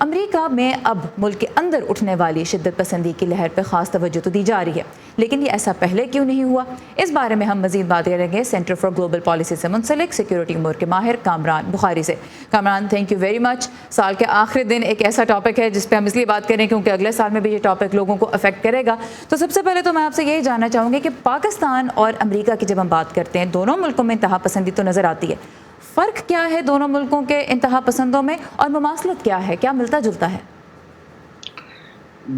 امریکہ میں اب ملک کے اندر اٹھنے والی شدت پسندی کی لہر پہ خاص توجہ تو دی جا رہی ہے، لیکن یہ ایسا پہلے کیوں نہیں ہوا؟ اس بارے میں ہم مزید بات کریں گے سینٹر فار گلوبل پالیسی سے منسلک سیکیورٹی امور کے ماہر کامران بخاری سے۔ Kamran, thank you very much. سال کے آخری دن ایک ایسا ٹاپک ہے جس پہ ہم اس لیے بات کریں کیونکہ اگلے سال میں بھی یہ ٹاپک لوگوں کو افیکٹ کرے گا۔ تو سب سے پہلے تو میں آپ سے یہی جاننا چاہوں گی کہ پاکستان اور امریکہ کی جب ہم بات کرتے ہیں، دونوں ملکوں میں انتہا پسندی تو نظر آتی ہے، فرق کیا ہے دونوں ملکوں کے انتہا پسندوں میں اور مماثلت کیا ہے؟ کیا ملتا جلتا ہے؟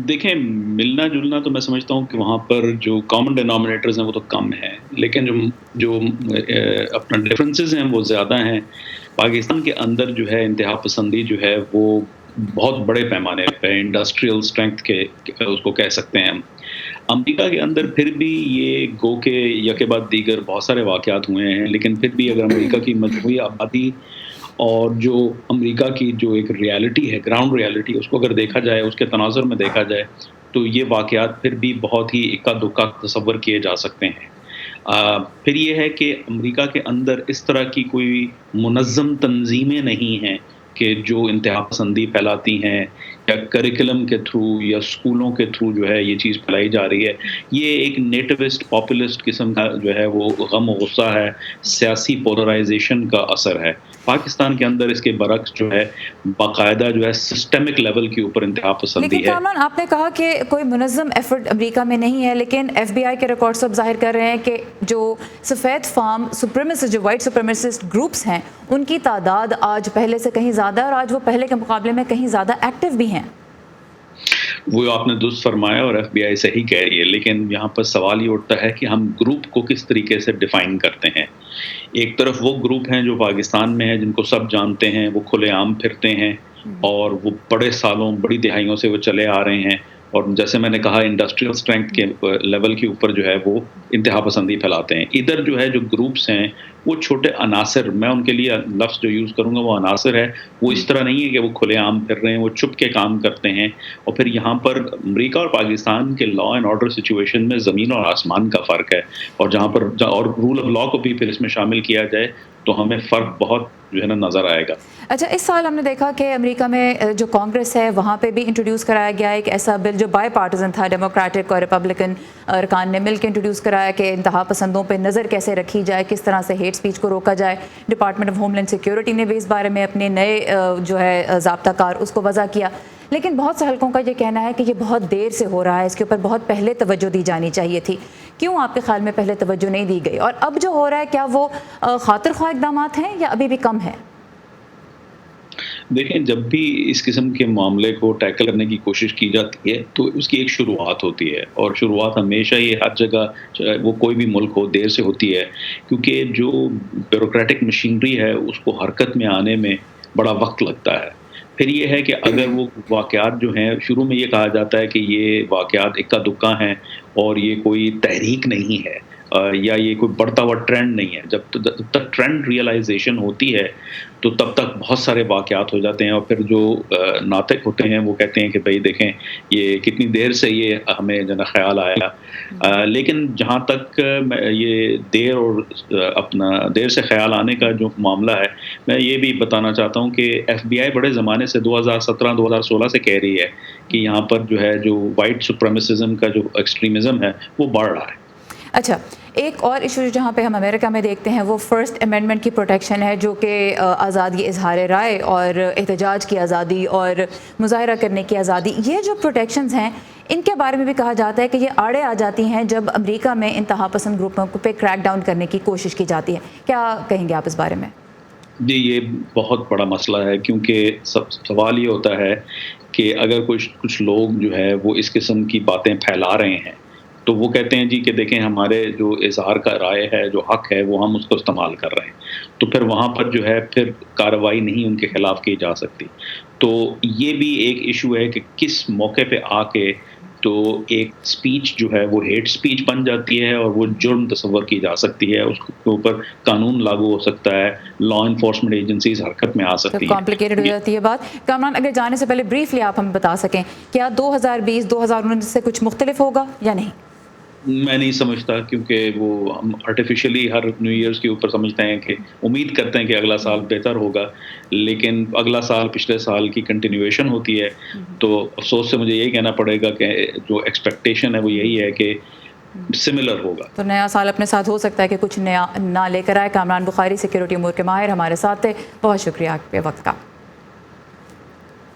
دیکھیں، ملنا جلنا تو میں سمجھتا ہوں کہ وہاں پر جو کامن ڈینامینیٹرز ہیں وہ تو کم ہیں، لیکن جو اپنا ڈفرینسز ہیں وہ زیادہ ہیں۔ پاکستان کے اندر جو ہے انتہا پسندی جو ہے وہ بہت بڑے پیمانے پہ انڈسٹریل اسٹرینتھ کے اس کو کہہ سکتے ہیں ہم۔ امریکہ کے اندر پھر بھی یہ گو کہ یکے بعد دیگر بہت سارے واقعات ہوئے ہیں، لیکن پھر بھی اگر امریکہ کی مجموعی آبادی اور جو امریکہ کی جو ایک ریالٹی ہے، گراؤنڈ ریالٹی، اس کو اگر دیکھا جائے، اس کے تناظر میں دیکھا جائے، تو یہ واقعات پھر بھی بہت ہی اکا دکا تصور کیے جا سکتے ہیں۔ پھر یہ ہے کہ امریکہ کے اندر اس طرح کی کوئی منظم تنظیمیں نہیں ہیں کہ جو انتہا پسندی پھیلاتی ہیں، یا کریکولم کے تھرو یا اسکولوں کے تھرو جو ہے یہ چیز پھیلائی جا رہی ہے۔ یہ ایک نیٹوسٹ پاپولسٹ قسم کا جو ہے وہ غم و غصہ ہے، سیاسی پولرائزیشن کا اثر ہے۔ پاکستان کے اندر اس کے برعکس جو ہے باقاعدہ جو ہے سسٹمک لیول کے اوپر انتہا پسندی لیکن ہے۔ کامران، آپ نے کہا کہ کوئی منظم ایفرٹ امریکہ میں نہیں ہے، لیکن ایف بی آئی کے ریکارڈز اب ظاہر کر رہے ہیں کہ جو سفید فام سپریمیسسٹ، جو وائٹ سپریمیسسٹ گروپس ہیں، ان کی تعداد آج پہلے سے کہیں زیادہ ہے، اور آج وہ پہلے کے مقابلے میں کہیں زیادہ ایکٹیو بھی ہیں۔ وہ آپ نے درست فرمایا اور ایف بی آئی صحیح کہہ رہی ہے، لیکن یہاں پر سوال یہ اٹھتا ہے کہ ہم گروپ کو کس طریقے سے ڈیفائن کرتے ہیں۔ ایک طرف وہ گروپ ہیں جو پاکستان میں ہیں، جن کو سب جانتے ہیں، وہ کھلے عام پھرتے ہیں اور وہ بڑے سالوں بڑی دہائیوں سے وہ چلے آ رہے ہیں، اور جیسے میں نے کہا انڈسٹریل اسٹرینتھ کے لیول کے اوپر جو ہے وہ انتہا پسندی پھیلاتے ہیں۔ ادھر جو ہے جو گروپس ہیں وہ چھوٹے عناصر، میں ان کے لیے لفظ جو یوز کروں گا وہ عناصر ہے، وہ اس طرح نہیں ہے کہ وہ کھلے عام پھر رہے ہیں، وہ چھپ کے کام کرتے ہیں۔ اور پھر یہاں پر امریکہ اور پاکستان کے لا اینڈ آرڈر سچویشن میں زمین اور آسمان کا فرق ہے، اور جہاں پر اور رول آف لا کو بھی پھر اس میں شامل کیا جائے تو ہمیں فرق بہت جو ہے نا نظر آئے گا۔ اچھا، اس سال ہم نے دیکھا کہ امریکہ میں جو کانگریس ہے وہاں پہ بھی انٹروڈیوس کرایا گیا ایک ایسا بل جو بائی پارٹیزن تھا، ڈیموکریٹک اور ریپبلکن ارکان نے مل کے انٹروڈیوس کرایا کہ انتہا پسندوں پہ نظر کیسے رکھی جائے، کس طرح سے ہیٹ سپیچ کو روکا جائے۔ Department of homeland security نے بھی اس بارے میں اپنے نئے جو ہے ضابطہ کار اس کو وضع کیا، لیکن بہت سے حلقوں کا یہ کہنا ہے کہ یہ بہت دیر سے ہو رہا ہے، اس کے اوپر بہت پہلے توجہ دی جانی چاہیے تھی۔ کیوں آپ کے خیال میں پہلے توجہ نہیں دی گئی، اور اب جو ہو رہا ہے کیا وہ خاطر خواہ اقدامات ہیں یا ابھی بھی کم ہے؟ دیکھیں، جب بھی اس قسم کے معاملے کو ٹیکل کرنے کی کوشش کی جاتی ہے تو اس کی ایک شروعات ہوتی ہے، اور شروعات ہمیشہ یہ ہر جگہ چاہے وہ کوئی بھی ملک ہو دیر سے ہوتی ہے، کیونکہ جو بیوروکریٹک مشینری ہے اس کو حرکت میں آنے میں بڑا وقت لگتا ہے۔ پھر یہ ہے کہ اگر وہ واقعات جو ہیں شروع میں یہ کہا جاتا ہے کہ یہ واقعات اکا دکا ہیں اور یہ کوئی تحریک نہیں ہے، یا یہ کوئی بڑھتا ہوا ٹرینڈ نہیں ہے، جب تک ٹرینڈ ریئلائزیشن ہوتی ہے تو تب تک بہت سارے واقعات ہو جاتے ہیں، اور پھر جو ناطق ہوتے ہیں وہ کہتے ہیں کہ بھئی دیکھیں یہ کتنی دیر سے یہ ہمیں جو نا خیال آیا۔ لیکن جہاں تک یہ دیر اور اپنا دیر سے خیال آنے کا جو معاملہ ہے، میں یہ بھی بتانا چاہتا ہوں کہ ایف بی آئی بڑے زمانے سے 2017-2016 سے کہہ رہی ہے کہ یہاں پر جو ہے جو وائٹ سپریمیسزم کا جو ایکسٹریمزم ہے وہ بڑھ رہا ہے۔ اچھا، ایک اور ایشو جہاں پہ ہم امریکہ میں دیکھتے ہیں وہ فرسٹ امینڈمنٹ کی پروٹیکشن ہے، جو کہ آزادی اظہار رائے اور احتجاج کی آزادی اور مظاہرہ کرنے کی آزادی، یہ جو پروٹیکشنز ہیں ان کے بارے میں بھی کہا جاتا ہے کہ یہ آڑے آ جاتی ہیں جب امریکہ میں انتہا پسند گروپوں پہ کریک ڈاؤن کرنے کی کوشش کی جاتی ہے۔ کیا کہیں گے آپ اس بارے میں؟ جی، یہ بہت بڑا مسئلہ ہے، کیونکہ سوال یہ ہوتا ہے کہ اگر کچھ لوگ جو ہے وہ اس قسم کی باتیں پھیلا رہے ہیں تو وہ کہتے ہیں جی کہ دیکھیں ہمارے جو اظہار کا رائے ہے، جو حق ہے، وہ ہم اس کو استعمال کر رہے ہیں، تو پھر وہاں پر جو ہے پھر کارروائی نہیں ان کے خلاف کی جا سکتی۔ تو یہ بھی ایک ایشو ہے کہ کس موقع پہ آ کے تو ایک سپیچ جو ہے وہ ہیٹ سپیچ بن جاتی ہے اور وہ جرم تصور کی جا سکتی ہے، اس کے اوپر قانون لاگو ہو سکتا ہے، لا انفورسمنٹ ایجنسیز حرکت میں آ سکتی ہیں۔ کمپلیکیٹڈ ہو جاتی ہے بات۔ کامران، اگر جانے سے پہلے بریفلی آپ ہمیں بتا سکیں کیا 2020-2019 سے کچھ مختلف ہوگا یا نہیں؟ میں نہیں سمجھتا، کیونکہ وہ ہم آرٹیفیشلی ہر نیو ایئرس کے اوپر سمجھتے ہیں کہ امید کرتے ہیں کہ اگلا سال بہتر ہوگا، لیکن اگلا سال پچھلے سال کی کنٹینیویشن ہوتی ہے. تو افسوس سے مجھے یہی کہنا پڑے گا کہ جو ایکسپیکٹیشن ہے وہ یہی ہے کہ سملر ہوگا. تو نیا سال اپنے ساتھ ہو سکتا ہے کہ کچھ نیا نہ لے کر آئے. کامران بخاری سیکیورٹی امور کے ماہر ہمارے ساتھ تھے. بہت شکریہ آپ کے وقت کا.